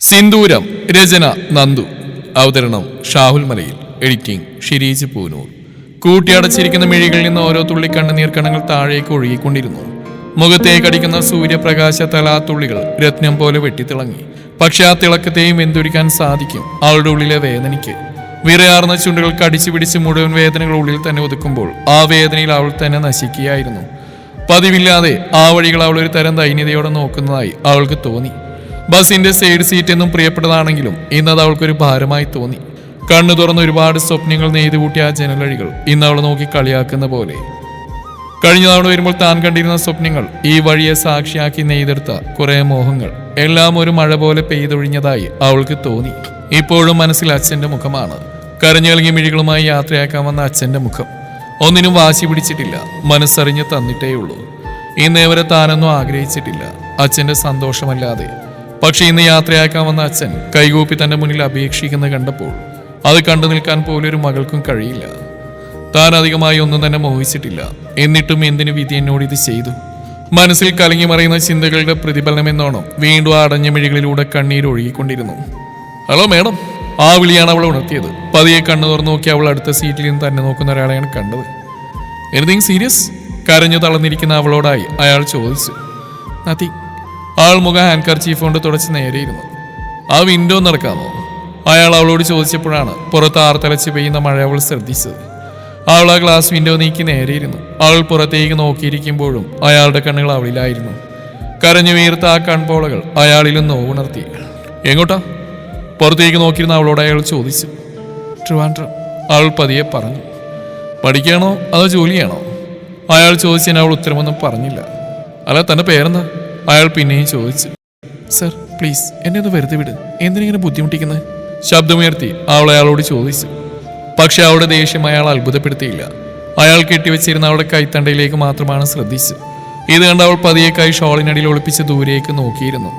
സിന്ദൂരം. രചന നന്ദു. അവതരണം ഷാഹുൽ മലയിൽ. എഡിറ്റിംഗ് ഷിരീജ് പൂനൂർ. കൂട്ടിയടച്ചിരിക്കുന്ന മിഴികളിൽ നിന്ന് ഓരോ തുള്ളി കണ്ണുനീർ കണങ്ങൾ താഴേക്ക് ഒഴുകിക്കൊണ്ടിരുന്നു. മുഖത്തേക്ക് അടിക്കുന്ന സൂര്യപ്രകാശ തലാത്തുള്ളികൾ രത്നം പോലെ വെട്ടിത്തിളങ്ങി. പക്ഷെ ആ തിളക്കത്തെയും എന്തൊരിക്കാൻ സാധിക്കും അവളുടെ ഉള്ളിലെ വേദനയ്ക്ക്. വിറയാർന്ന ചുണ്ടുകൾ കടിച്ചു പിടിച്ച് മുഴുവൻ വേദനകൾ ഉള്ളിൽ തന്നെ ഒതുക്കുമ്പോൾ ആ വേദനയിൽ അവൾ തന്നെ നശിക്കുകയായിരുന്നു. പതിവില്ലാതെ ആ വഴികൾ അവൾ ഒരു തരം ദൈന്യതയോടെ നോക്കുന്നതായി അവൾക്ക് തോന്നി. ബസിന്റെ സൈഡ് സീറ്റ് എന്നും പ്രിയപ്പെട്ടതാണെങ്കിലും ഇന്നത് അവൾക്കൊരു ഭാരമായി തോന്നി. കണ്ണു തുറന്ന് ഒരുപാട് സ്വപ്നങ്ങൾ നെയ്തു കൂട്ടിയ ആ ജനലഴികൾ ഇന്ന് അവൾ നോക്കി കളിയാക്കുന്ന പോലെ. കഴിഞ്ഞ തവണ വരുമ്പോൾ താൻ കണ്ടിരുന്ന സ്വപ്നങ്ങൾ, ഈ വഴിയെ സാക്ഷിയാക്കി നെയ്തെടുത്ത കുറെ മോഹങ്ങൾ എല്ലാം ഒരു മഴ പോലെ പെയ്തൊഴിഞ്ഞതായി അവൾക്ക് തോന്നി. ഇപ്പോഴും മനസ്സിൽ അച്ഛന്റെ മുഖമാണ്. കരഞ്ഞിളങ്ങിയ മിഴികളുമായി യാത്രയാക്കാൻ വന്ന അച്ഛന്റെ മുഖം. ഒന്നിനും വാശി പിടിച്ചിട്ടില്ല, മനസ്സറിഞ്ഞ് തന്നിട്ടേയുള്ളൂ. ഇന്നേവരെ താനൊന്നും ആഗ്രഹിച്ചിട്ടില്ല അച്ഛന്റെ സന്തോഷമല്ലാതെ. പക്ഷെ ഇന്ന് യാത്രയാക്കാൻ വന്ന അച്ഛൻ കൈകൂപ്പി തന്റെ മുന്നിൽ അപേക്ഷിക്കുന്ന കണ്ടപ്പോൾ അത് കണ്ടു നിൽക്കാൻ പോലും ഒരു മകൾക്കും കഴിയില്ല. താൻ അധികമായി ഒന്നും തന്നെ മോഹിച്ചിട്ടില്ല. എന്നിട്ടും എന്തിനു വിധി എന്നോട് ഇത് ചെയ്തു? മനസ്സിൽ കലങ്ങി മറയുന്ന ചിന്തകളുടെ പ്രതിഫലനമെന്നോണം വീണ്ടും അടഞ്ഞ മിഴികളിലൂടെ കണ്ണീര് ഒഴുകിക്കൊണ്ടിരുന്നു. Hello madam. ആ വിളിയാണ് അവൾ ഉണർത്തിയത്. പതിയെ കണ്ണു തുറന്നു നോക്കി അവൾ അടുത്ത സീറ്റിൽ നിന്ന് തന്നെ നോക്കുന്ന ഒരാളെയാണ് കണ്ടത്. Anything serious? കരഞ്ഞു തളർന്നിരിക്കുന്ന അവളോടായി അയാൾ ചോദിച്ചു. നത്തിങ്. ആൾ മുഖം ഹാൻഡ് കർച്ചീഫ് കൊണ്ട് തുടച്ച് നേരെയിരുന്നു. ആ വിൻഡോ നടക്കാമോ? അയാൾ അവളോട് ചോദിച്ചപ്പോഴാണ് പുറത്ത് ആർത്തലച്ച് പെയ്യുന്ന മഴ അവൾ ശ്രദ്ധിച്ചത്. അവൾ ആ ഗ്ലാസ് വിൻഡോ നീക്കി നേരെയിരുന്നു. അവൾ പുറത്തേക്ക് നോക്കിയിരിക്കുമ്പോഴും അയാളുടെ കണ്ണുകൾ അവളിലായിരുന്നു. കരഞ്ഞു വീർത്ത ആ കൺപോളകൾ അയാളിലും നോവുണർത്തി. എങ്ങോട്ടാ? പുറത്തേക്ക് നോക്കിയിരുന്ന അവളോട് അയാൾ ചോദിച്ചു. ട്രിവാൻഡ്രം. അവൾ പതിയെ പറഞ്ഞു. പഠിക്കുകയാണോ അതോ ജോലിയാണോ? അയാൾ ചോദിച്ചതിന് അവൾ ഉത്തരമൊന്നും പറഞ്ഞില്ല. അല്ല, തന്റെ പേരെന്താ? അയാൾ പിന്നെയും ചോദിച്ചു. സർ പ്ലീസ് എന്നെ ഒന്ന് വെറുതെ വിട്, എന്തിനിങ്ങനെ ബുദ്ധിമുട്ടിക്കുന്നത്? ശബ്ദമുയർത്തി അവൾ അയാളോട് ചോദിച്ചു. പക്ഷെ അവളുടെ ദേഷ്യം അയാൾ അത്ഭുതപ്പെടുത്തിയില്ല. അയാൾ കെട്ടിവെച്ചിരുന്ന അവളുടെ കൈത്തണ്ടയിലേക്ക് മാത്രമാണ് ശ്രദ്ധിച്ചു. ഇത് കണ്ട് അവൾ പതിയെ കൈ ഷോളിനടിയിൽ ഒളിപ്പിച്ച് ദൂരേക്ക് നോക്കിയിരുന്നു.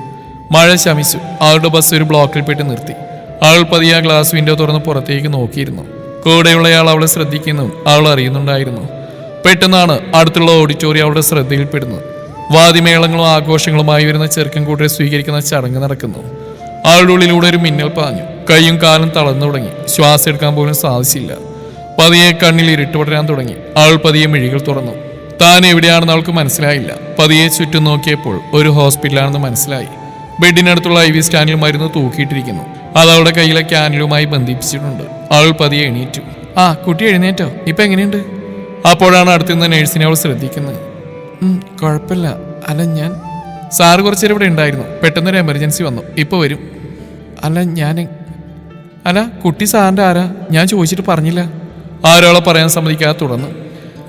മഴ ശമിച്ചു. അവളുടെ ബസ് ഒരു ബ്ലോക്കിൽപ്പെട്ട് നിർത്തി. അവൾ പതിയെ ആ ഗ്ലാസ് വിൻഡോ തുറന്ന് പുറത്തേക്ക് നോക്കിയിരുന്നു. കൂടെയുള്ളയാൾ അവളെ ശ്രദ്ധിക്കുന്നു അവൾ അറിയുന്നുണ്ടായിരുന്നു. പെട്ടെന്നാണ് അടുത്തുള്ള ഓഡിറ്റോറിയം അവളുടെ ശ്രദ്ധയിൽപ്പെടുന്നത്. വാദിമേളങ്ങളും ആഘോഷങ്ങളുമായി വരുന്ന ചെറുക്കൻ കൂട്ടരെ സ്വീകരിക്കുന്ന ചടങ്ങ് നടക്കുന്നു. അവളുടെ ഉള്ളിലൂടെ ഒരു മിന്നൽ പാഞ്ഞു. കൈയും കാലും തളർന്നു തുടങ്ങി. ശ്വാസം എടുക്കാൻ പോലും സാധിച്ചില്ല. പതിയെ കണ്ണിൽ ഇരുട്ട് പടരാൻ തുടങ്ങി. അവൾ പതിയെ മിഴികൾ തുറന്നു. താൻ എവിടെയാണെന്ന് അവൾക്ക് മനസ്സിലായില്ല. പതിയെ ചുറ്റും നോക്കിയപ്പോൾ ഒരു ഹോസ്പിറ്റലാണെന്ന് മനസ്സിലായി. ബെഡിനടുത്തുള്ള IV സ്റ്റാൻഡിൽ മരുന്ന് തൂക്കിയിട്ടിരിക്കുന്നു. അത് അവളുടെ കയ്യിലെ ക്യാനിലുമായി ബന്ധിപ്പിച്ചിട്ടുണ്ട്. അവൾ പതിയെ എണീറ്റു. ആ കുട്ടി എഴുന്നേറ്റോ? ഇപ്പൊ എങ്ങനെയുണ്ട്? അപ്പോഴാണ് അടുത്തുനിന്ന് നേഴ്സിനെ അവൾ ശ്രദ്ധിക്കുന്നത്. കുഴപ്പമില്ല. അല്ല ഞാൻ സാറ് കുറച്ചേരം ഇവിടെ ഉണ്ടായിരുന്നു. പെട്ടെന്നൊരു എമർജൻസി വന്നു. ഇപ്പൊ വരും. അല്ല കുട്ടി സാറിന്റെ ആരാ? ഞാൻ ചോദിച്ചിട്ട് പറഞ്ഞില്ല. ആരോളെ പറയാൻ സമ്മതിക്കാതെ തുടർന്ന്.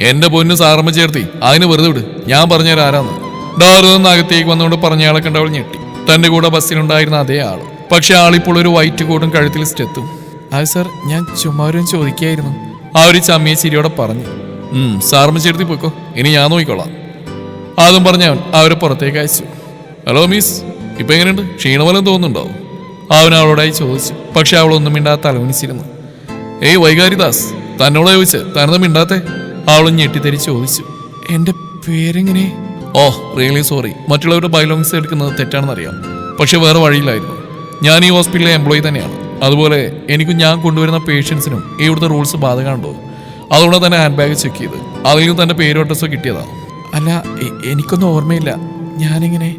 എന്റെ പൊന്ന് സാറമ്മ ചേർത്തി, അതിന് വെറുതെ വിട്, ഞാൻ പറഞ്ഞുതരാം ആരാന്ന്. ഡോറിൽ നിന്ന് അകത്തേക്ക് വന്നുകൊണ്ട് പറഞ്ഞയാളെ കണ്ടവൾ ഞെട്ടി. തന്റെ കൂടെ ബസ്സിലുണ്ടായിരുന്ന അതേ ആള്. പക്ഷെ ആളിപ്പോൾ ഒരു വൈറ്റ് കോട്ടും കഴുത്തിൽ സ്റ്റെത്തും. അത് സാർ ഞാൻ ചുമ്മാരും ചോദിക്കായിരുന്നു. ആ ഒരു ചമ്മിയ ചിരിയോടെ പറഞ്ഞു. സാറമ്മ ചേർത്തി പോയിക്കോ, ഇനി ഞാൻ നോക്കിക്കോളാം. അതും പറഞ്ഞവൻ അവരെ പുറത്തേക്ക് അയച്ചു. ഹലോ മിസ്, ഇപ്പൊ എങ്ങനെയുണ്ട്? ക്ഷീണമലം തോന്നുന്നുണ്ടോ? അവൻ അവളോടായി ചോദിച്ചു. പക്ഷെ അവളൊന്നും മിണ്ടാതെ തലകുനിച്ചിരുന്നു. ഏയ് വൈകാരിദാസ്, തന്നോട് ചോദിച്ച് തനതും മിണ്ടാത്തെ? അവളും ഞെട്ടിത്തെരി ചോദിച്ചു. എന്റെ പേരെങ്ങനെ? ഓ റിയലി സോറി, മറ്റുള്ളവരുടെ ബയോളജിക്സ് എടുക്കുന്നത് തെറ്റാണെന്നറിയാം. പക്ഷെ വേറെ വഴിയില്ലായിരുന്നു. ഞാൻ ഈ ഹോസ്പിറ്റലിലെ എംപ്ലോയി തന്നെയാണ്. അതുപോലെ എനിക്കും ഞാൻ കൊണ്ടുവരുന്ന പേഷ്യൻസിനും ഇവിടുത്തെ റൂൾസ് ബാധകമുണ്ടോ? അതുകൊണ്ട് തന്നെ ഹാൻഡ് ബാഗ് ചെക്ക് ചെയ്ത് അതിൽ നിന്ന് തന്റെ പേരോ അഡ്രസ്സോ കിട്ടിയതാണ്. അല്ല എനിക്കൊന്നും ഓർമ്മയില്ല. ഞാനിങ്ങനെ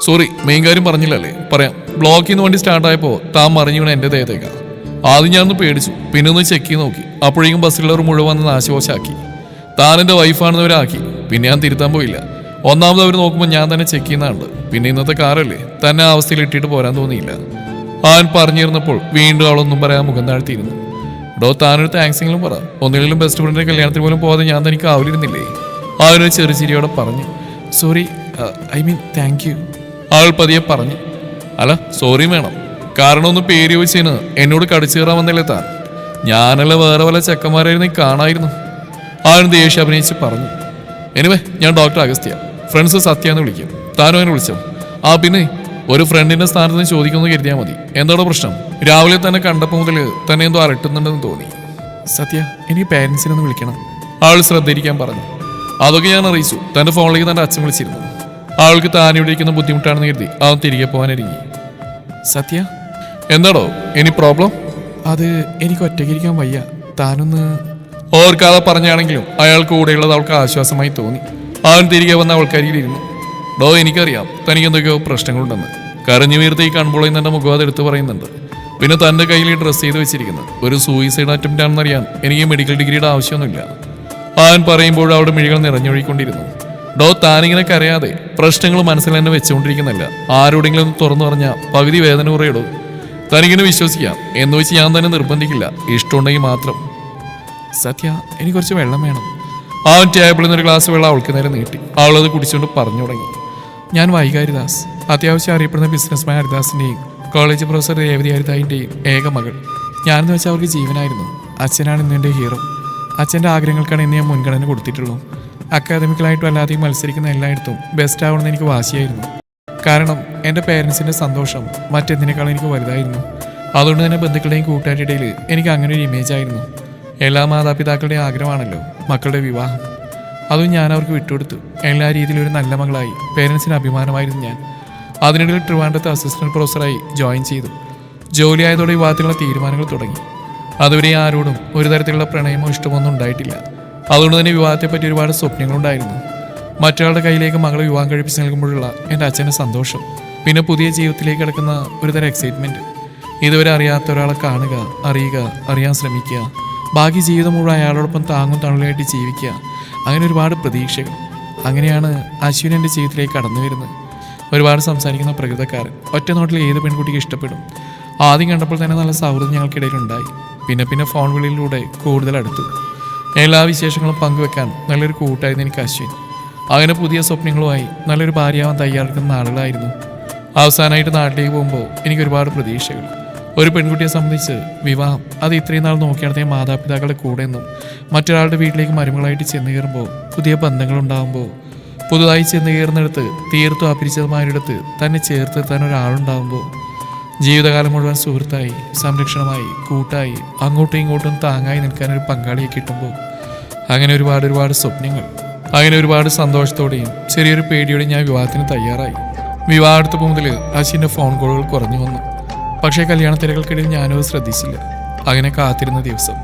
സോറി, മെയിൻ കാര്യം പറഞ്ഞില്ലല്ലേ? പറയാം. ബ്ലോക്കിൽ നിന്ന് വണ്ടി സ്റ്റാർട്ടായപ്പോൾ താൻ മറിഞ്ഞു വീണ എൻ്റെ ദേഹത്തേക്കാണ്. ആദ്യം ഞാനൊന്ന് പേടിച്ചു, പിന്നെ ഒന്ന് ചെക്ക് ചെയ്ത് നോക്കി. അപ്പോഴേക്കും ബസ്സിലുള്ളവർ മുഴുവൻ വന്ന് നാശകോശാക്കി. താൻ എൻ്റെ വൈഫാണെന്നവരാക്കി. പിന്നെ ഞാൻ തിരുത്താൻ പോയില്ല. ഒന്നാമത് അവർ നോക്കുമ്പോൾ ഞാൻ തന്നെ ചെക്ക് ചെയ്യുന്നുണ്ട്. പിന്നെ ഇന്നത്തെ കാറല്ലേ, തന്നെ ആ അവസ്ഥയിൽ ഇട്ടിട്ട് പോരാൻ തോന്നിയില്ല. അവൻ പറഞ്ഞിരുന്നപ്പോൾ വീണ്ടും അവളൊന്നും പറയാൻ മുഖം താഴ്ത്തിയിരുന്നു. താനൊരു താങ്ക്സെങ്കിലും പറ. ഒന്നിലും ബെസ്റ്റ് ഫ്രണ്ടിന്റെ കല്യാണത്തിന് പോലും പോകാതെ ഞാൻ തനിക്ക് ആവലിരുന്നില്ലേ? അവനൊരു ചെറുചിരിയോടെ പറഞ്ഞു. Sorry, I mean thank you. അവൾ പതിയെ പറഞ്ഞു. അല്ല സോറി വേണം, കാരണം ഒന്ന് പേര് ചോദിച്ചതിന് എന്നോട് കടിച്ചു കയറാൻ വന്നല്ലേ താൻ? ഞാനല്ല വേറെ വല്ല ചെക്കന്മാരായിരുന്നു കാണായിരുന്നു. അവൻ ദേഷ്യം അഭിനയിച്ച് പറഞ്ഞു. എനിവേ ഞാൻ ഡോക്ടർ അഗസ്ത്യ, ഫ്രണ്ട്സ് സത്യ എന്ന് വിളിക്കും. താനും അവനെ വിളിച്ചോ? ആ പിന്നെ ഒരു ഫ്രണ്ടിന്റെ സ്ഥാനത്ത് നിന്ന് ചോദിക്കുമെന്ന് കരുതിയാൽ മതി. എന്താണോ പ്രശ്നം? രാവിലെ തന്നെ കണ്ടപ്പോൾ മുതൽ തന്നെ എന്തോ അലട്ടുന്നുണ്ടെന്ന് തോന്നി. സത്യ, എനിക്ക് പാരൻസിനൊന്ന് വിളിക്കണം. അവൾ ശ്രദ്ധയിരിക്കാൻ പറഞ്ഞു. അതൊക്കെ ഞാൻ അറിയിച്ചു. തന്റെ ഫോണിലേക്ക് തന്റെ അച്ഛൻ വിളിച്ചിരുന്നു. അവൾക്ക് താനിവിടെ ഇരിക്കുന്ന ബുദ്ധിമുട്ടാണെന്ന് കരുതി അവൻ തിരികെ പോകാനിറങ്ങി. സത്യ, എന്താടോ ഇനി പ്രോബ്ലം? അത് എനിക്ക് ഒറ്റയ്ക്കിരിക്കാൻ വയ്യ, താനൊന്ന് ഓർക്കാതെ പറഞ്ഞാണെങ്കിലും അയാൾ കൂടെയുള്ളത് അവൾക്ക് ആശ്വാസമായി തോന്നി. അവൻ തിരികെ വന്ന അവൾക്കരികിലിരുന്നു. ഡോ, എനിക്കറിയാം തനിക്ക് എന്തൊക്കെയോ പ്രശ്നങ്ങളുണ്ടെന്ന്. കരഞ്ഞു വീർത്ത് ഈ കൺപോളിൽ നിന്ന് എൻ്റെ മുഖം അതെടുത്ത് പറയുന്നുണ്ട്. പിന്നെ തൻ്റെ കയ്യിൽ ഈ ഡ്രസ്സ് ചെയ്ത് വെച്ചിരിക്കുന്നത് ഒരു സൂയിസൈഡ് അറ്റംപ്റ്റ് ആണെന്നറിയാൻ എനിക്ക് മെഡിക്കൽ ഡിഗ്രിയുടെ ആവശ്യമൊന്നുമില്ല. അവൻ പറയുമ്പോൾ അവിടെ മിഴികൾ നിറഞ്ഞൊഴിക്കൊണ്ടിരുന്നു. ഡോ, താനിങ്ങനെ കരയാതെ പ്രശ്നങ്ങൾ മനസ്സിൽ തന്നെ വെച്ചുകൊണ്ടിരിക്കുന്നില്ല. ആരോടെങ്കിലും ഒന്ന് തുറന്നു പറഞ്ഞാൽ പകുതി വേദന കുറയിടൂ. തനിക്കിനെ വിശ്വസിക്കാം എന്ന് വെച്ച് ഞാൻ തന്നെ നിർബന്ധിക്കില്ല, ഇഷ്ടമുണ്ടെങ്കിൽ മാത്രം. സത്യ, എനിക്ക് കുറച്ച് വെള്ളം വേണം. അവൻ ടേബിളിൽ നിന്നൊരു ഗ്ലാസ് വെള്ളം അവൾക്ക് നേരെ നീട്ടി. അവളത് കുടിച്ചുകൊണ്ട് പറഞ്ഞു തുടങ്ങി. ഞാൻ വൈകാരിദാസ്, അത്യാവശ്യം അറിയപ്പെടുന്ന ബിസിനസ്മാൻ ഹരിദാസിൻ്റെയും കോളേജ് പ്രൊഫസർ രേവതി ഹരിതായിൻ്റെയും ഏക മകൾ. ഞാനെന്ന് വെച്ചാൽ അവർക്ക് ജീവനായിരുന്നു. അച്ഛനാണ് ഇന്ന് എൻ്റെ ഹീറോ. അച്ഛൻ്റെ ആഗ്രഹങ്ങൾക്കാണ് ഇന്ന് ഞാൻ മുൻഗണന കൊടുത്തിട്ടുള്ളൂ. അക്കാദമിക്കലായിട്ടും അല്ലാതെയും മത്സരിക്കുന്ന എല്ലായിടത്തും ബെസ്റ്റ് ആവണമെന്ന് എനിക്ക് വാശിയായിരുന്നു. കാരണം എൻ്റെ പേരൻസിൻ്റെ സന്തോഷം മറ്റെന്തിനേക്കാളും എനിക്ക് വലുതായിരുന്നു. അതുകൊണ്ട് തന്നെ ബന്ധുക്കളുടെയും കൂട്ടുകാരുടെ ഇടയിൽ എനിക്ക് അങ്ങനെ ഒരു ഇമേജ് ആയിരുന്നു. എല്ലാ മാതാപിതാക്കളുടെയും ആഗ്രഹമാണല്ലോ മക്കളുടെ വിവാഹം. അതും ഞാൻ അവർക്ക് വിട്ടുകൊടുത്തു. എല്ലാ രീതിയിലും ഒരു നല്ല മകളായി പേരൻസിന് അഭിമാനമായിരുന്നു ഞാൻ. അതിനിടയിൽ ട്രിവാൻഡ്രത്ത് അസിസ്റ്റന്റ് പ്രൊഫസറായി ജോയിൻ ചെയ്തു. ജോലിയായതോടെ വിവാഹത്തിലുള്ള തീരുമാനങ്ങൾ തുടങ്ങി. അതുവരെ ആരോടും ഒരു തരത്തിലുള്ള പ്രണയമോ ഇഷ്ടമൊന്നും ഉണ്ടായിട്ടില്ല. അതുകൊണ്ട് തന്നെ വിവാഹത്തെപ്പറ്റി ഒരുപാട് സ്വപ്നങ്ങളുണ്ടായിരുന്നു. മറ്റൊരാളുടെ കയ്യിലേക്ക് മകളെ വിവാഹം കഴിപ്പിച്ച് നൽകുമ്പോഴുള്ള എൻ്റെ അച്ഛൻ്റെ സന്തോഷം, പിന്നെ പുതിയ ജീവിതത്തിലേക്ക് കിടക്കുന്ന ഒരുതരം എക്സൈറ്റ്മെൻറ്റ്. ഇതുവരെ അറിയാത്ത ഒരാളെ കാണുക, അറിയുക, അറിയാൻ ശ്രമിക്കുക, ബാക്കി ജീവിതം മുഴുവൻ അയാളോടൊപ്പം താങ്ങും തണലായിട്ട് ജീവിക്കുക, അങ്ങനെ ഒരുപാട് പ്രതീക്ഷകൾ. അങ്ങനെയാണ് അശ്വിൻ എൻ്റെ ജീവിതത്തിലേക്ക് കടന്നു വരുന്നത്. ഒരുപാട് സംസാരിക്കുന്ന പ്രകൃതക്കാരൻ. ഒറ്റ നോട്ടിൽ ഏത് പെൺകുട്ടിക്ക് ഇഷ്ടപ്പെടും. ആദ്യം കണ്ടപ്പോൾ തന്നെ നല്ല സൗഹൃദം ഞങ്ങൾക്കിടയിലുണ്ടായി. പിന്നെ ഫോൺ വിളിയിലൂടെ കൂടുതൽ അടുത്തു. എല്ലാ വിശേഷങ്ങളും പങ്കുവെക്കാൻ നല്ലൊരു കൂട്ടായിരുന്നു എനിക്ക് അശ്വിൻ. അങ്ങനെ പുതിയ സ്വപ്നങ്ങളുമായി നല്ലൊരു ഭാര്യയാവാൻ തയ്യാറെടുക്കുന്ന ആളുകളായിരുന്നു. അവസാനമായിട്ട് നാട്ടിലേക്ക് പോകുമ്പോൾ എനിക്ക് ഒരുപാട് പ്രതീക്ഷകൾ. ഒരു പെൺകുട്ടിയെ സംബന്ധിച്ച് വിവാഹം അത് ഇത്രയും നാൾ നോക്കി നടത്തിയ മാതാപിതാക്കളുടെ കൂടെ നിന്നും മറ്റൊരാളുടെ വീട്ടിലേക്ക് മരുമകളായിട്ട് ചെന്ന് കയറുമ്പോൾ, പുതിയ ബന്ധങ്ങളുണ്ടാകുമ്പോൾ, പുതുതായി ചെന്ന് കയറുന്നിടത്ത് തീർത്തും അപരിചിതമായൊരിടത്ത് തന്നെ ചേർത്ത് നിർത്താൻ ഒരാളുണ്ടാകുമ്പോൾ, ജീവിതകാലം മുഴുവൻ സുഹൃത്തായി, സംരക്ഷണമായി, കൂട്ടായി, അങ്ങോട്ടും ഇങ്ങോട്ടും താങ്ങായി നിൽക്കാനൊരു പങ്കാളിയെ കിട്ടുമ്പോൾ, അങ്ങനെ ഒരുപാട് സ്വപ്നങ്ങൾ. അങ്ങനെ ഒരുപാട് സന്തോഷത്തോടെയും ചെറിയൊരു പേടിയോടെയും ഞാൻ വിവാഹത്തിന് തയ്യാറായി. വിവാഹമെടുത്തപ്പോൾ മുതൽ അശ്വിൻ്റെ ഫോൺ കോളുകൾ കുറഞ്ഞു വന്നു. പക്ഷേ കല്യാണ തിരകൾക്കിടയിൽ ഞാനത് ശ്രദ്ധിച്ചില്ല. അങ്ങനെ കാത്തിരുന്ന ദിവസം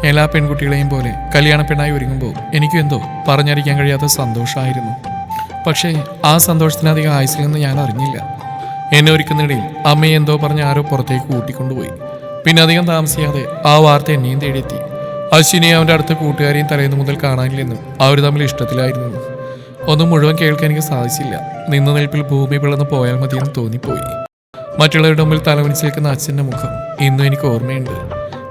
എല്ലാ പെൺകുട്ടികളെയും പോലെ കല്യാണ പെണ്ണായി ഒരുങ്ങുമ്പോൾ എനിക്കും എന്തോ പറഞ്ഞറിയിക്കാൻ കഴിയാത്ത സന്തോഷമായിരുന്നു. പക്ഷേ ആ സന്തോഷത്തിനധികം ആയുസിലെന്ന് ഞാൻ അറിഞ്ഞില്ല. എന്നെ ഒരുക്കുന്നിടയിൽ അമ്മയെ എന്തോ പറഞ്ഞ് ആരോ പുറത്തേക്ക് കൂട്ടിക്കൊണ്ടുപോയി. പിന്നെ അധികം താമസിയാതെ ആ വാർത്ത എന്നെയും തേടിയെത്തി. അശ്വിനെയും അവൻ്റെ അടുത്ത കൂട്ടുകാരെയും തലേന്ന് മുതൽ കാണാനില്ലെന്നും അവർ തമ്മിൽ ഇഷ്ടത്തിലായിരുന്നു. ഒന്നും മുഴുവൻ കേൾക്കാൻ എനിക്ക് സാധിച്ചില്ല. നിന്ന നിൽപ്പിൽ ഭൂമി പിളർന്ന് പോയാൽ മതിയെന്ന് തോന്നിപ്പോയി. മറ്റുള്ളവരുടെ മുമ്പിൽ തലവനിച്ച് നിൽക്കുന്ന അച്ഛൻ്റെ മുഖം ഇന്നും എനിക്ക് ഓർമ്മയുണ്ട്.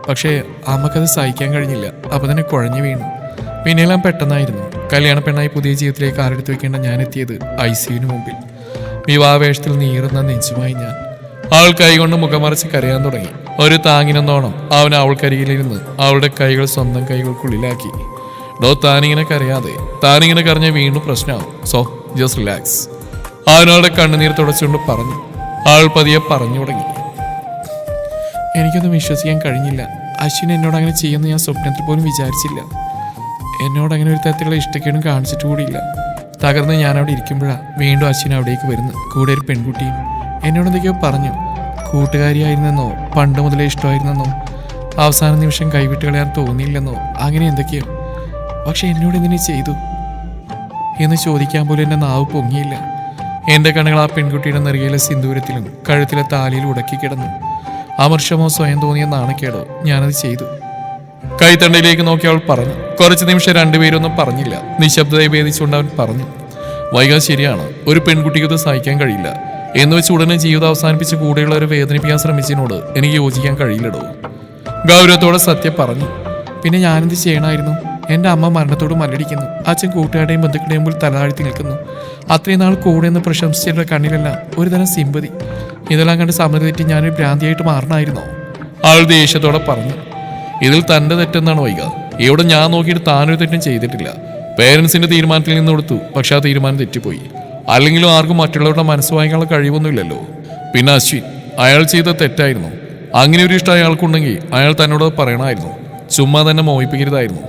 പക്ഷേ അമ്മക്കത് സഹിക്കാൻ കഴിഞ്ഞില്ല. അപ്പം തന്നെ കുഴഞ്ഞു വീണു. പിന്നെയെല്ലാം പെട്ടെന്നായിരുന്നു. കല്യാണ പെണ്ണായി പുതിയ ജീവിതത്തിലേക്ക് ആരെടുത്ത് വെക്കേണ്ട ഞാൻ എത്തിയത് ICUവിന് മുമ്പിൽ. വിവാഹവേഷത്തിൽ നീറുന്ന നെഞ്ചുമായി ഞാൻ. അവൾ കൈകൊണ്ട് മുഖമറച്ച് കരയാൻ തുടങ്ങി. ഒരു താങ്ങിനെന്നോണം അവൻ അവൾക്കരികിലിരുന്ന് അവളുടെ കൈകൾ സ്വന്തം കൈകൾക്കുള്ളിലാക്കി. ഡോ, താനിങ്ങനെ കരയാതെ, താനിങ്ങനെ കരഞ്ഞ വീണ്ടും പ്രശ്നമാവും. So just relax. അവനവളുടെ കണ്ണുനീർ തുടച്ചുകൊണ്ട് പറഞ്ഞു. അവൾ പതിയെ പറഞ്ഞു തുടങ്ങി. എനിക്കൊന്നും വിശ്വസിക്കാൻ കഴിഞ്ഞില്ല. അശ്വിൻ എന്നോട് അങ്ങനെ ചെയ്യുമെന്ന് ഞാൻ സ്വപ്നത്തിൽ പോലും വിചാരിച്ചില്ല. എന്നോട് അങ്ങനെ ഒരു തരത്തിലുള്ള ഇഷ്ടക്കേടും കാണിച്ചിട്ട് കൂടിയില്ല. തകർന്ന് ഞാൻ അവിടെ ഇരിക്കുമ്പോഴാണ് വീണ്ടും അശ്വിൻ അവിടേക്ക് വരുന്നു. കൂടെ ഒരു പെൺകുട്ടിയും. എന്നോട് എന്തൊക്കെയോ പറഞ്ഞു. കൂട്ടുകാരിയായിരുന്നെന്നോ, പണ്ട് മുതലേ ഇഷ്ടമായിരുന്നെന്നോ, അവസാന നിമിഷം കൈവിട്ട് കളയാൻ തോന്നിയില്ലെന്നോ, അങ്ങനെ എന്തൊക്കെയോ. പക്ഷെ എന്നോട് എന്തിനെ ചെയ്തു എന്ന് ചോദിക്കാൻ പോലും എൻ്റെ നാവ് പൊങ്ങിയില്ല. എൻ്റെ കണ്ണുകൾ ആ പെൺകുട്ടിയുടെ നെറുകയിലെ സിന്ദൂരത്തിലും കഴുത്തിലെ താലിയിൽ ഉടക്കി കിടന്നു. അമർഷമോ സ്വയം തോന്നിയ നാണക്കേടോ ഞാനത് ചെയ്തു. കൈത്തണ്ടയിലേക്ക് നോക്കി അവൾ പറഞ്ഞു. കുറച്ച് നിമിഷം രണ്ടുപേരൊന്നും പറഞ്ഞില്ല. നിശബ്ദതയെ ഭേദിച്ചുകൊണ്ട് അവൻ പറഞ്ഞു. വൈകാതെ ശരിയാണ്, ഒരു പെൺകുട്ടിക്ക് ഇത് സഹിക്കാൻ കഴിയില്ല എന്ന് വെച്ച് ഉടനെ ജീവിതം അവസാനിപ്പിച്ച് കൂടെയുള്ളവരെ വേദനിപ്പിക്കാൻ ശ്രമിച്ചതിനോട് എനിക്ക് യോജിക്കാൻ കഴിയില്ലടോ. ഗൗരവത്തോടെ സത്യം പറഞ്ഞു. പിന്നെ ഞാനെന്ത് ചെയ്യണമായിരുന്നു? എൻ്റെ അമ്മ മരണത്തോട് മല്ലടിക്കുന്നു. അച്ഛൻ കൂട്ടുകാരുടെയും ബന്ധുക്കളുടെയും മുമ്പിൽ തലതാഴ്ത്തി നിൽക്കുന്നു. അത്രയും നാൾ കൂടെ നിന്ന് പ്രശംസിച്ചവരുടെ കണ്ണിലെല്ലാം ഒരുതരം സിമ്പതി. ഇതെല്ലാം കണ്ട് സമ്മതി തെറ്റി ഞാനൊരു ഭ്രാന്തിയായിട്ട് മാറണമായിരുന്നോ? അവൾ ദേഷ്യത്തോടെ പറഞ്ഞു. ഇതിൽ തൻ്റെ തെറ്റെന്നാണ് വൈകാ. ഇവിടെ ഞാൻ നോക്കിയിട്ട് താനൊരു തെറ്റും ചെയ്തിട്ടില്ല. പേരൻസിന്റെ തീരുമാനത്തിൽ നിന്ന് കൊടുത്തു. പക്ഷെ ആ തീരുമാനം തെറ്റിപ്പോയി. അല്ലെങ്കിലും ആർക്കും മറ്റുള്ളവരുടെ മനസ്സ് വാങ്ങിക്കാനുള്ള കഴിവൊന്നുമില്ലല്ലോ. പിന്നെ അശ്വിൻ, അയാൾ ചെയ്ത തെറ്റായിരുന്നു. അങ്ങനെ ഒരു ഇഷ്ടം അയാൾക്കുണ്ടെങ്കിൽ അയാൾ തന്നോട് പറയണമായിരുന്നു. ചുമ്മാ തന്നെ മോഹിപ്പിക്കരുതായിരുന്നു.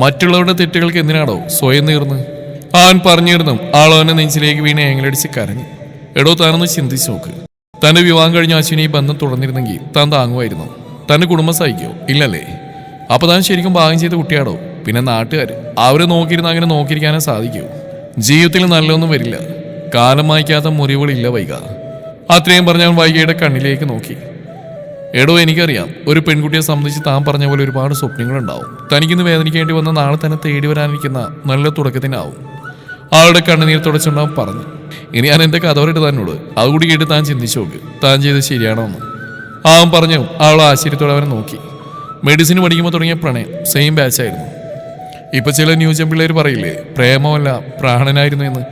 മറ്റുള്ളവരുടെ തെറ്റുകൾക്ക് എന്തിനാണോ സ്വയം നീർന്ന്? അവൻ പറഞ്ഞിരുന്നു. ആളവനെ നെഞ്ചിലേക്ക് വീണ് ഏങ്ങലടിച്ച് കരഞ്ഞു. എടോ, താനൊന്ന് ചിന്തിച്ചു നോക്ക്. തന്റെ വിവാഹം കഴിഞ്ഞ അശ്വിനി ഈ ബന്ധം തുടർന്നിരുന്നെങ്കിൽ താൻ താങ്ങുമായിരുന്നു? തന്റെ കുടുംബം സഹിക്കോ? ഇല്ലല്ലേ? അപ്പൊ താൻ ശരിക്കും ഭാഗം ചെയ്ത കുട്ടിയാടോ. പിന്നെ നാട്ടുകാർ അവരെ നോക്കിയിരുന്ന അങ്ങനെ നോക്കിയിരിക്കാനേ സാധിക്കൂ. ജീവിതത്തിൽ നല്ലൊന്നും വരില്ല. കാലം വായിക്കാത്ത മുറിവുകളില്ല വൈക. അത്രയും പറഞ്ഞവൻ വൈകയുടെ കണ്ണിലേക്ക് നോക്കി. എടോ, എനിക്കറിയാം ഒരു പെൺകുട്ടിയെ സംബന്ധിച്ച് താൻ പറഞ്ഞ പോലെ ഒരുപാട് സ്വപ്നങ്ങളുണ്ടാവും. തനിക്കിന്ന് വേദനിക്കേണ്ടി വന്ന നാളെ തന്നെ തേടി വരാനിരിക്കുന്ന നല്ല തുടക്കത്തിനാവും. ആളുടെ കണ്ണുനീർ തുടച്ചുണ്ടാവും പറഞ്ഞു. ഇനി ഞാൻ എൻ്റെ കഥ പറയിട്ട് തന്നോട് അതുകൂടി കേട്ട് താൻ ചിന്തിച്ചു നോക്ക്. താൻ ചെയ്ത് ശരിയാണോ എന്ന്. അവൻ പറഞ്ഞു. അവൾ ആശ്ചര്യത്തോടെ അവനെ നോക്കി. മെഡിസിൻ പഠിക്കുമ്പോൾ തുടങ്ങിയ പ്രണയം സെയിം ബാച്ചായിരുന്നു. ഇപ്പൊ ചില ന്യൂജൻ പിള്ളേർ പറയില്ലേ, പ്രേമമല്ല പ്രാണനായിരുന്നു എന്ന്.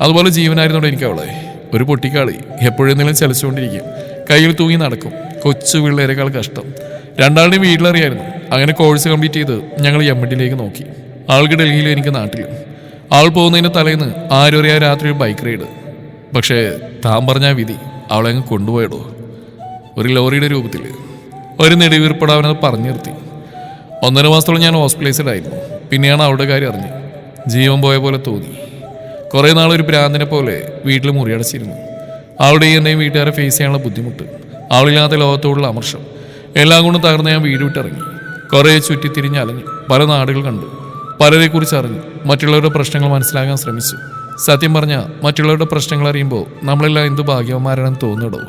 അതുപോലെ ജീവനായിരുന്നോടെ എനിക്ക് അവളെ. ഒരു പൊട്ടിക്കാളി എപ്പോഴെന്തെങ്കിലും ചലിച്ചുകൊണ്ടിരിക്കും. കയ്യിൽ തൂങ്ങി നടക്കും. കൊച്ചു പിള്ളേരെക്കാൾ കഷ്ടം. രണ്ടാളുടെയും വീട്ടിലറിയായിരുന്നു. അങ്ങനെ കോഴ്സ് കംപ്ലീറ്റ് ചെയ്ത് ഞങ്ങൾ എംഡിയിലേക്ക് നോക്കി. ആൾക്ക് ഡൽഹിയിലും എനിക്ക് നാട്ടിലും. ആൾ പോകുന്നതിന് തലേന്ന് ആരും അറിയാൻ രാത്രി ഒരു ബൈക്ക് റൈഡ്. പക്ഷേ താൻ പറഞ്ഞ വിധി അവളെ അങ്ങ് കൊണ്ടുപോയടോ. ഒരു ലോറിയുടെ രൂപത്തിൽ. ഒരു നെടുവീർപ്പെടാവനത് പറഞ്ഞു നിർത്തി. 1.5 മാസത്തോളം ഞാൻ ഹോസ്പിറ്റലൈസ്ഡ് ആയിരുന്നു. പിന്നെയാണ് അവളുടെ കാര്യം അറിഞ്ഞ് ജീവൻ പോയ പോലെ തോന്നി. കുറേ നാളൊരു ഭ്രാന്തിനെ പോലെ വീട്ടിൽ മുറിയടച്ചിരുന്നു. അവളുടെയും എന്നെയും വീട്ടുകാരെ ഫേസ് ചെയ്യാനുള്ള ബുദ്ധിമുട്ട്, അവളില്ലാത്ത ലോകത്തോടുള്ള അമർഷം എല്ലാം കൊണ്ടും തകർന്ന് ഞാൻ വീട് വിട്ടിറങ്ങി. കുറേ ചുറ്റിത്തിരിഞ്ഞ് അലഞ്ഞു. പല നാടുകൾ കണ്ടു. പലരെക്കുറിച്ച് അറിഞ്ഞു. മറ്റുള്ളവരുടെ പ്രശ്നങ്ങൾ മനസ്സിലാക്കാൻ ശ്രമിച്ചു. സത്യം പറഞ്ഞാൽ മറ്റുള്ളവരുടെ പ്രശ്നങ്ങൾ അറിയുമ്പോൾ നമ്മളെല്ലാം എന്ത് ഭാഗ്യവന്മാരാണെന്ന് തോന്നിടോ.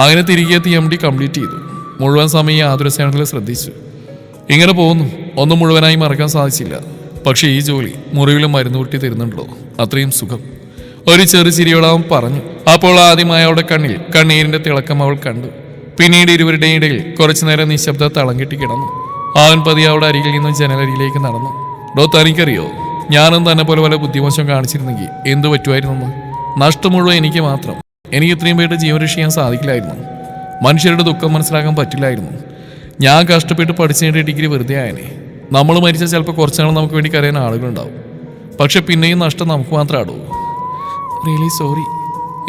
അങ്ങനെ തിരികെ എത്തി MD കംപ്ലീറ്റ് ചെയ്തു. മുഴുവൻ സമയം ആതുര സേവനത്തിൽ ശ്രദ്ധിച്ചു. ഇങ്ങനെ പോകുന്നു. ഒന്നും മുഴുവനായി മറക്കാൻ സാധിച്ചില്ല. പക്ഷേ ഈ ജോലി മുറിവിലും മരുന്ന് കൂട്ടി തരുന്നുണ്ടല്ലോ, അത്രയും സുഖം. ഒരു ചെറു ചിരിയോടാവൻ പറഞ്ഞു. അപ്പോൾ ആദ്യമായി അവളുടെ കണ്ണിൽ കണ്ണീരിന്റെ തിളക്കം അവൾ കണ്ടു. പിന്നീട് ഇരുവരുടെയും ഇടയിൽ കുറച്ചു നേരം നിശബ്ദ തളം കെട്ടി കിടന്നു. അവൻ പതിയെ അവിടെ അരികിൽ നിന്നും ജനലരിയിലേക്ക് നടന്നു. തനിക്കറിയോ, ഞാനും തന്നെ പോലെ പല ബുദ്ധിമോശം കാണിച്ചിരുന്നെങ്കിൽ എന്തു പറ്റുമായിരുന്നു? നഷ്ടം മുഴുവൻ എനിക്ക് മാത്രം. എനിക്ക് ഇത്രയും പേരുടെ ജീവൻ രക്ഷിക്കാൻ സാധിക്കില്ലായിരുന്നു. മനുഷ്യരുടെ ദുഃഖം മനസ്സിലാക്കാൻ പറ്റില്ലായിരുന്നു. ഞാൻ കഷ്ടപ്പെട്ട് പഠിച്ചതിൻ്റെ ഡിഗ്രി വെറുതെ ആയനെ. നമ്മൾ മരിച്ചാൽ ചിലപ്പോൾ കുറച്ചാൾ നമുക്ക് വേണ്ടി കരയാൻ ആളുകളുണ്ടാവും. പക്ഷെ പിന്നെയും നഷ്ടം നമുക്ക് മാത്രമാടോ. Really sorry.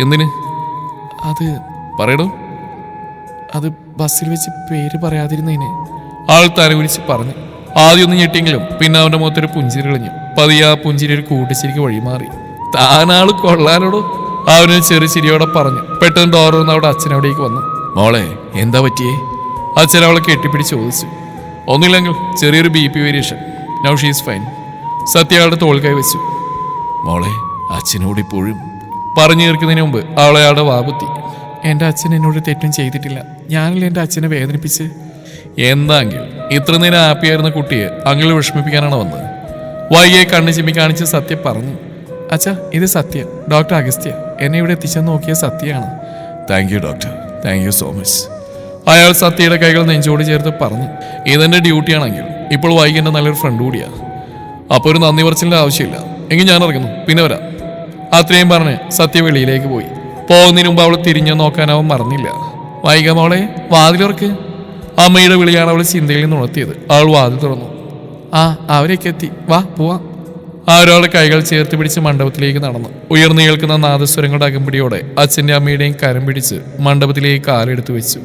എന്തിന്? അത് പറയടോ. അത് ബസ്സിൽ വെച്ച് പേര് പറയാതിരുന്നതിന്. ആൾ തലകുരിച്ച് പറഞ്ഞു. ആദ്യമൊന്നും ഞെട്ടിയെങ്കിലും പിന്നെ അവൻ്റെ മുഖത്തൊരു പുഞ്ചിരി കളിഞ്ഞു. പതിയെ ആ പുഞ്ചിരി ഒരു കൂട്ടിച്ചിരിക്ക് വഴിമാറി. താനാള് കൊള്ളാനോടോ, അവനൊരു ചെറിയ ചിരിയോടെ പറഞ്ഞു. പെട്ടെന്ന് ഡോറിന്ന് അവിടെ അച്ഛനവിടേക്ക് വന്നു. മോളെ, എന്താ പറ്റിയേ? അച്ഛൻ അവളെ കെട്ടിപ്പിടിച്ച് ചോദിച്ചു. ഒന്നുമില്ലെങ്കിൽ ചെറിയൊരു BP variation. Now she's fine. Sathya അയാളുടെ തോൾ കൈ വെച്ചു. മോളെ, അച്ഛനോട് ഇപ്പോഴും പറഞ്ഞു തീർക്കുന്നതിന് മുമ്പ് അവളെ അയാളുടെ വാകുത്തി. എൻ്റെ അച്ഛൻ എന്നോട് തെറ്റും ചെയ്തിട്ടില്ല. ഞാനല്ലേ എൻ്റെ അച്ഛനെ വേദനിപ്പിച്ച്. എന്താങ്കിൽ ഇത്ര നേരം ഹാപ്പിയായിരുന്ന കുട്ടിയെ അങ്ങനെ വിഷമിപ്പിക്കാനാണ് വന്നത്. വൈകിയെ കണ്ണു ചിമ്മി കാണിച്ച് സത്യ പറഞ്ഞു. അച്ഛാ, ഇത് സത്യ, ഡോക്ടർ അഗസ്ത്യ. എന്നെ ഇവിടെ എത്തിച്ചെന്ന് നോക്കിയ സത്യയാണ്. Thank you doctor, thank you so much. അയാൾ സത്യയുടെ കൈകൾ നെഞ്ചോട് ചേർത്ത് പറഞ്ഞു. ഇതെൻ്റെ ഡ്യൂട്ടിയാണെങ്കിൽ ഇപ്പോൾ വൈകി എൻ്റെ നല്ലൊരു ഫ്രണ്ട് കൂടിയാ. അപ്പോൾ ഒരു നന്ദി പറച്ചിലിൻ്റെ ആവശ്യമില്ല. എങ്കിൽ ഞാൻ ഇറങ്ങുന്നു, പിന്നെ വരാം. അത്രയും പറഞ്ഞ് സത്യ വെളിയിലേക്ക് പോയി. പോകുന്നതിന് മുമ്പ് അവൾ തിരിഞ്ഞു നോക്കാൻ അവൻ മറന്നില്ല. വൈക മോളെ, വാതിലുറക്ക്. അമ്മയുടെ വിളിയാണ് അവൾ ചിന്തയിൽ നിന്ന് ഉണർത്തിയത്. അവൾ വാതിൽ തുറന്നു. ആ, അവരൊക്കെ എത്തി, വാ പോവാം. അവരവളുടെ കൈകൾ ചേർത്ത് പിടിച്ച് മണ്ഡപത്തിലേക്ക് നടന്നു. ഉയർന്നു കേൾക്കുന്ന നാദസ്വരങ്ങളുടെ അകമ്പടിയോടെ അച്ഛൻ്റെ അമ്മയുടെയും കരം പിടിച്ച് മണ്ഡപത്തിലേക്ക് കാലെടുത്ത് വെച്ചു.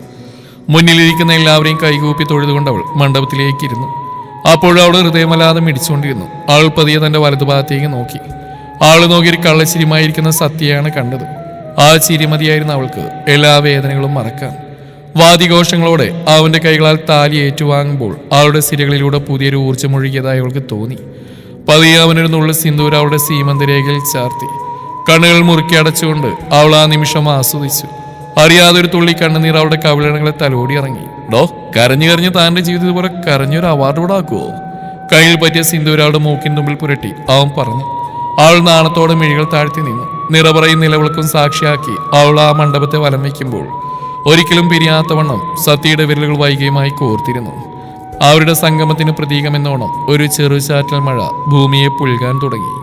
മുന്നിലിരിക്കുന്ന എല്ലാവരെയും കൈകൂപ്പി തൊഴുതുകൊണ്ട് അവൾ മണ്ഡപത്തിലേക്ക് ഇരുന്നു. അപ്പോഴും അവൾ ഹൃദയമല്ലാതെ മിടിച്ചുകൊണ്ടിരുന്നു. അവൾ പതിയെ തന്റെ വലതുഭാഗത്തേക്ക് നോക്കി. ആൾ നോക്കിയൊരു കള്ളച്ചിരിമായിരിക്കുന്ന സത്യയാണ് കണ്ടത്. ആ ചിരി മതിയായിരുന്ന അവൾക്ക് എല്ലാ വേദനകളും മറക്കാൻ. വാദിഘോഷങ്ങളോടെ അവന്റെ കൈകളാൽ താലി ഏറ്റുവാങ്ങുമ്പോൾ അവളുടെ സിരകളിലൂടെ പുതിയൊരു ഊർജ്ജമൊഴുകിയതായി അവൾക്ക് തോന്നി. പതിയെ അവനൊരു നുള്ളു സിന്ദൂരം അവളുടെ സീമന്തരേഖയിൽ ചാർത്തി. കണ്ണുകൾ മുറുക്കി അടച്ചുകൊണ്ട് അവൾ ആ നിമിഷം ആസ്വദിച്ചു. അറിയാതൊരു തുള്ളി കണ്ണുനീർ അവളുടെ കവിളണങ്ങളെ തലോടി ഇറങ്ങി. കരഞ്ഞു കരഞ്ഞ് താന്റെ ജീവിതം ഇതുപോലെ കരഞ്ഞൊരു അവാർഡ് കൂടെ ആക്കുവോ? കയ്യിൽ പറ്റിയ സിന്ദൂരം അവളുടെ മൂക്കിൻ തുമ്പിൽ പുരട്ടി അവൻ പറഞ്ഞു. അവൾ നാണത്തോടെ മിഴികൾ താഴ്ത്തി നിന്നു. നിറപറയും നിലവിളക്കും സാക്ഷിയാക്കി അവൾ ആ മണ്ഡപത്തെ വലം വയ്ക്കുമ്പോൾ ഒരിക്കലും പിരിയാത്തവണ്ണം സത്യയുടെ വിരലുകൾ വൈകിയുമായി കോർത്തിരുന്നു. അവരുടെ സംഗമത്തിന് പ്രതീകമെന്നോണം ഒരു ചെറുചാറ്റൽ മഴ ഭൂമിയെ പുൽകാൻ തുടങ്ങി.